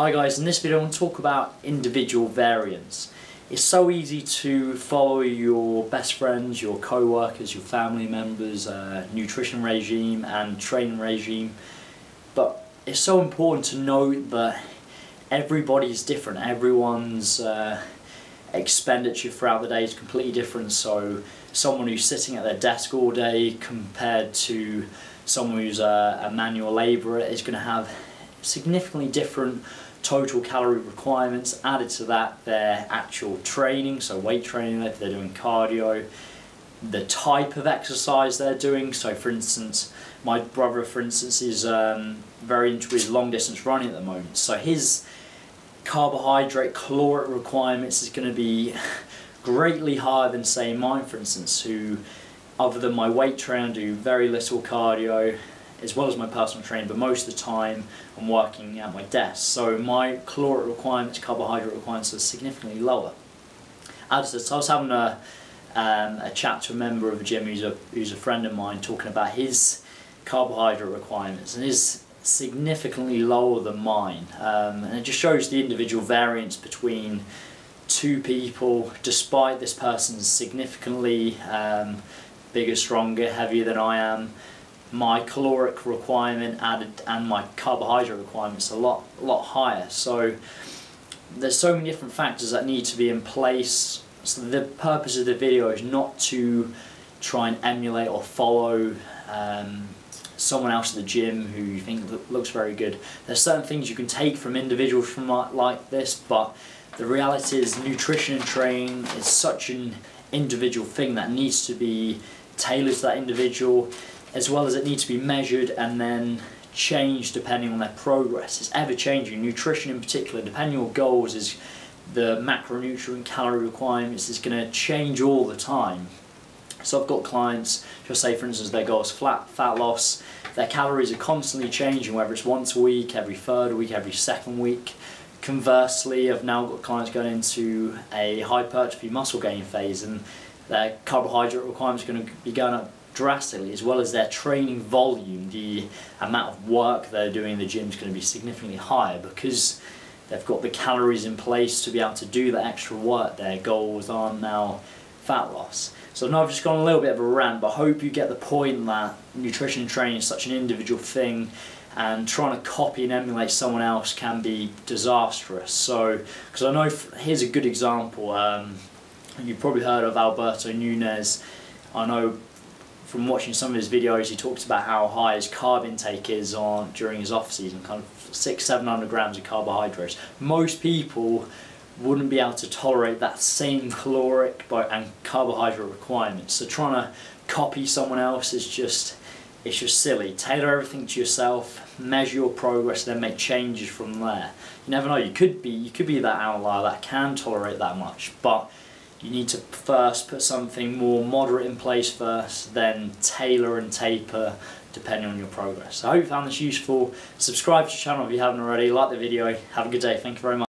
Hi guys, in this video I want to talk about individual variance. It's so easy to follow your best friends, your co-workers, your family members, nutrition regime and training regime, but it's so important to note that everybody's different. Everyone's expenditure throughout the day is completely different, so someone who's sitting at their desk all day compared to someone who's a manual labourer is going to have significantly different total calorie requirements. Added to that, their actual training, so weight training, if they're doing cardio, the type of exercise they're doing. So for instance, my brother is very into his long distance running at the moment, so his carbohydrate caloric requirements is going to be greatly higher than say mine, for instance, who, other than my weight training, do very little cardio as well as my personal training, but most of the time I'm working at my desk, so my caloric requirements, carbohydrate requirements, are significantly lower. As to this, I was having a chat to a member of the gym who's a friend of mine, talking about his carbohydrate requirements, and his significantly lower than mine, and it just shows the individual variance between two people, despite this person's significantly bigger, stronger, heavier than I am. My caloric requirement added and my carbohydrate requirements are a lot higher. So there's so many different factors that need to be in place. So the purpose of the video is not to try and emulate or follow someone else at the gym who you think looks very good. There's certain things you can take from individuals from like this, but the reality is nutrition and training is such an individual thing that needs to be tailored to that individual, as well as it needs to be measured and then changed depending on their progress. It's ever changing. Nutrition in particular, depending on your goals, is the macronutrient calorie requirements is going to change all the time. So I've got clients, just say for instance their goal is fat loss, their calories are constantly changing, whether it's once a week, every third week, every second week. Conversely, I've now got clients going into a hypertrophy muscle gain phase, and their carbohydrate requirements are going to be going up drastically, as well as their training volume. The amount of work they're doing in the gym is going to be significantly higher because they've got the calories in place to be able to do that extra work. Their goals are now fat loss. So now I've just gone a little bit of a rant, but I hope you get the point that nutrition and training is such an individual thing, and trying to copy and emulate someone else can be disastrous. So, because I know, here's a good example, you've probably heard of Alberto Nunez. I know from watching some of his videos, he talks about how high his carb intake is during his off season, kind of 600-700 grams of carbohydrates. Most people wouldn't be able to tolerate that same caloric and carbohydrate requirements. So trying to copy someone else is just silly. Tailor everything to yourself, measure your progress, then make changes from there. You never know, you could be that outlier that can tolerate that much, but you need to first put something more moderate in place first, then tailor and taper depending on your progress. So I hope you found this useful. Subscribe to the channel if you haven't already, like the video, have a good day, thank you very much.